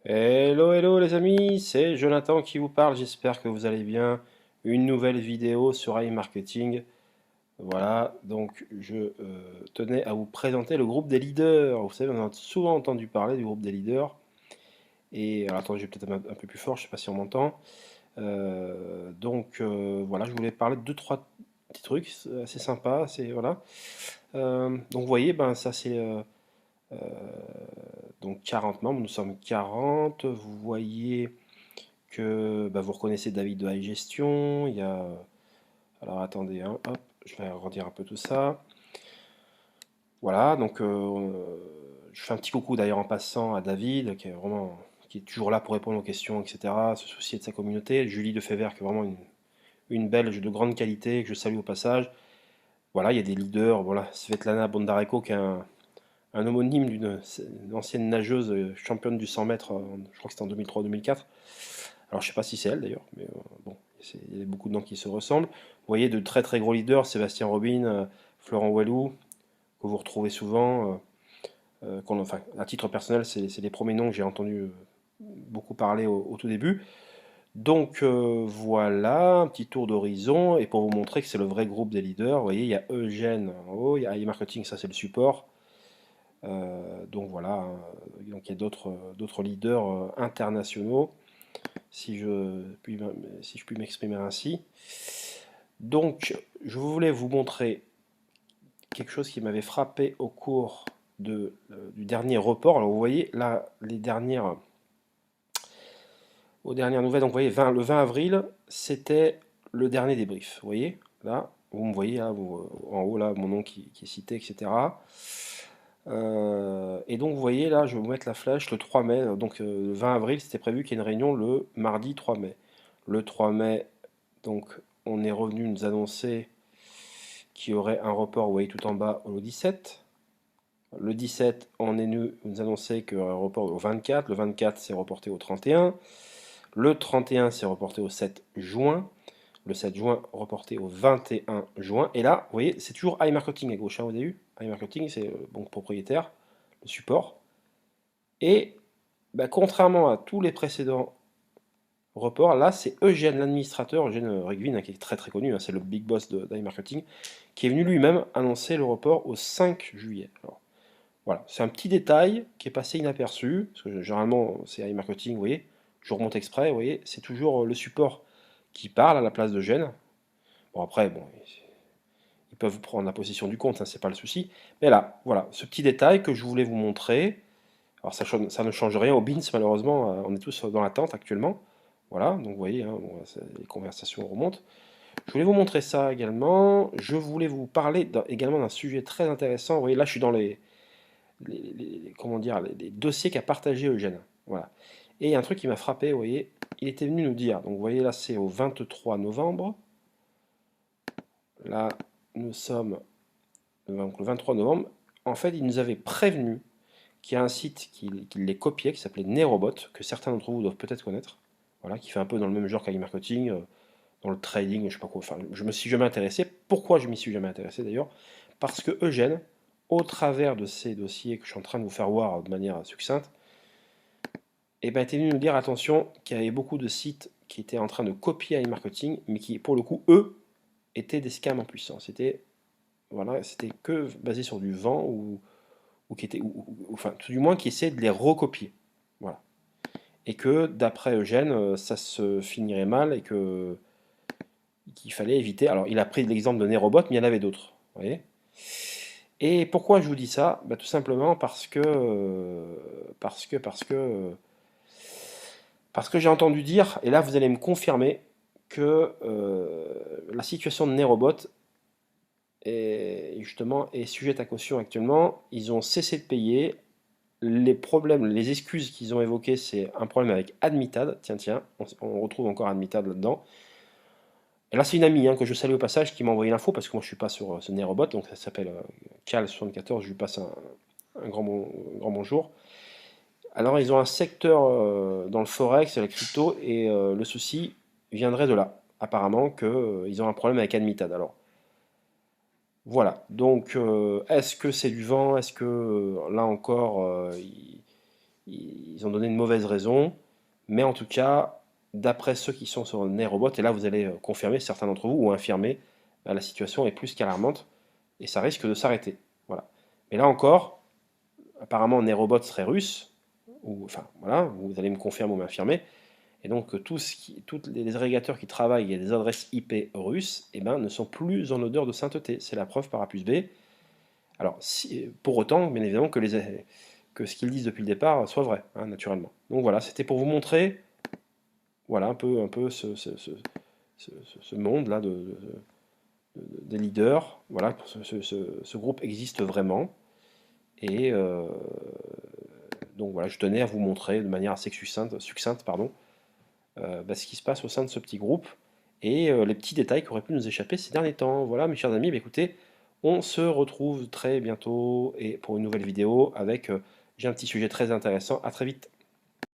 Hello, hello les amis, c'est Jonathan qui vous parle, j'espère que vous allez bien. Une nouvelle vidéo sur iMarketing. Voilà, donc je tenais à vous présenter le groupe des leaders. Vous savez, on a souvent entendu parler du groupe des leaders. Et alors, attendez, je vais peut-être un peu plus fort, je sais pas si on m'entend. Voilà, je voulais parler de deux, trois petits trucs assez sympas. Voilà. Donc vous voyez, ben ça c'est euh, donc 40 membres, nous sommes 40. Vous voyez que bah, vous reconnaissez David de iGestion. Il y a. Alors attendez, hein, hop, je vais redire un peu tout ça. Voilà, donc je fais un petit coucou d'ailleurs en passant à David, qui est toujours là pour répondre aux questions, etc., se soucier de sa communauté. Julie Defever, qui est vraiment une Belge de grande qualité, que je salue au passage. Voilà, il y a des leaders, voilà, Svetlana Bondarenko, qui est un homonyme d'une ancienne nageuse championne du 100 mètres, je crois que c'était en 2003-2004. Alors je sais pas si c'est elle d'ailleurs, mais bon, il y a beaucoup de noms qui se ressemblent. Vous voyez de très très gros leaders, Sébastien Robin, Florent Walou, que vous retrouvez souvent. Enfin, à titre personnel, c'est les premiers noms que j'ai entendu beaucoup parler au tout début. Donc voilà, un petit tour d'horizon, et pour vous montrer que c'est le vrai groupe des leaders, vous voyez, il y a Eugène en haut, il y a iMarketing, ça c'est le support. Donc voilà, hein, donc il y a d'autres leaders internationaux, si je puis m'exprimer ainsi. Donc, je voulais vous montrer quelque chose qui m'avait frappé au cours du dernier report. Alors, vous voyez là, aux dernières nouvelles, donc vous voyez, le 20 avril, c'était le dernier débrief. Vous voyez, là, vous me voyez, là, en haut, là, mon nom qui est cité, etc. Et donc, vous voyez, là, je vais vous mettre la flèche le 3 mai. Donc, le 20 avril, c'était prévu qu'il y ait une réunion le mardi 3 mai. Le 3 mai, donc, on est revenu nous annoncer qu'il y aurait un report, vous voyez tout en bas, au 17. Le 17, on est venu nous annoncer qu'il y aurait un report au 24. Le 24, c'est reporté au 31. Le 31, c'est reporté au 7 juin. Le 7 juin, reporté au 21 juin. Et là, vous voyez, c'est toujours iMarketing à gauche, hein, au début. iMarketing, c'est bon propriétaire, le support. Et bah, contrairement à tous les précédents reports, là, c'est Eugène, l'administrateur, Eugène Regvin, hein, qui est très très connu, hein, c'est le big boss d'iMarketing, qui est venu lui-même annoncer le report au 5 juillet. Alors, voilà, c'est un petit détail qui est passé inaperçu, parce que généralement, c'est iMarketing, vous voyez, je remonte exprès, vous voyez, c'est toujours le support qui parle à la place de Eugène. Bon, après, bon, ils peuvent prendre la possession du compte, hein, c'est pas le souci. Mais là, voilà, ce petit détail que je voulais vous montrer. Alors ça ne change rien au BINS, malheureusement, on est tous dans l'attente actuellement. Voilà, donc vous voyez, hein, bon, les conversations remontent. Je voulais vous montrer ça également. Je voulais vous parler également d'un sujet très intéressant. Vous voyez, là je suis dans comment dire, les dossiers qu'a partagé Eugène. Voilà. Et il y a un truc qui m'a frappé, vous voyez, il était venu nous dire, donc vous voyez là c'est au 23 novembre. Là nous sommes donc, le 23 novembre. En fait, il nous avait prévenu qu'il y a un site qui les copiait, qui s'appelait Nerobot, que certains d'entre vous doivent peut-être connaître, voilà, qui fait un peu dans le même genre qu'Ali-Marketing, dans le trading, je sais pas quoi. Enfin, je me suis jamais intéressé. Pourquoi je m'y suis jamais intéressé d'ailleurs? Parce que Eugène, au travers de ces dossiers que je suis en train de vous faire voir de manière succincte, eh ben, était venu nous dire attention qu'il y avait beaucoup de sites qui étaient en train de copier Ali-Marketing, mais qui, pour le coup, eux, étaient des scams en puissance. C'était que basé sur du vent ou qui était, enfin, tout du moins qui essaie de les recopier. Voilà. Et que d'après Eugène, ça se finirait mal et qu'il fallait éviter. Alors, il a pris l'exemple de Nerobot, mais il y en avait d'autres. Vous voyez. Et pourquoi je vous dis ça? Bah, tout simplement parce que j'ai entendu dire, et là vous allez me confirmer, que la situation de Nerobot est sujette à caution actuellement. Ils ont cessé de payer. Les problèmes, les excuses qu'ils ont évoquées, c'est un problème avec Admitad. Tiens, tiens, on retrouve encore Admitad là-dedans. Et là, c'est une amie, hein, que je salue au passage qui m'a envoyé l'info parce que moi je suis pas sur ce Nerobot, donc ça s'appelle Cal74. Je lui passe un grand bonjour. Alors, ils ont un secteur dans le forex et la crypto, et le souci viendrait de là. Apparemment qu'ils ont un problème avec Admitad. Alors, voilà. Donc, est-ce que c'est du vent? Est-ce que là encore, ils ont donné une mauvaise raison, mais en tout cas, d'après ceux qui sont sur Nerobot, et là vous allez confirmer, certains d'entre vous, ou infirmer, la situation est plus qu'alarmante, et ça risque de s'arrêter. Voilà. Mais là encore, apparemment Nerobot serait russe, ou enfin voilà, vous allez me confirmer ou m'infirmer, et donc tous les agrégateurs qui travaillent à des adresses IP russes, eh ben, ne sont plus en odeur de sainteté. C'est la preuve par A plus B. Alors, pour autant, bien évidemment, que ce qu'ils disent depuis le départ soit vrai, hein, naturellement. Donc voilà, c'était pour vous montrer, voilà, un peu ce monde-là des leaders. Voilà, ce groupe existe vraiment. Et donc voilà, je tenais à vous montrer de manière assez succincte, pardon, ce qui se passe au sein de ce petit groupe et les petits détails qui auraient pu nous échapper ces derniers temps. Voilà, mes chers amis, bah, écoutez, on se retrouve très bientôt et pour une nouvelle vidéo avec, j'ai un petit sujet très intéressant. À très vite.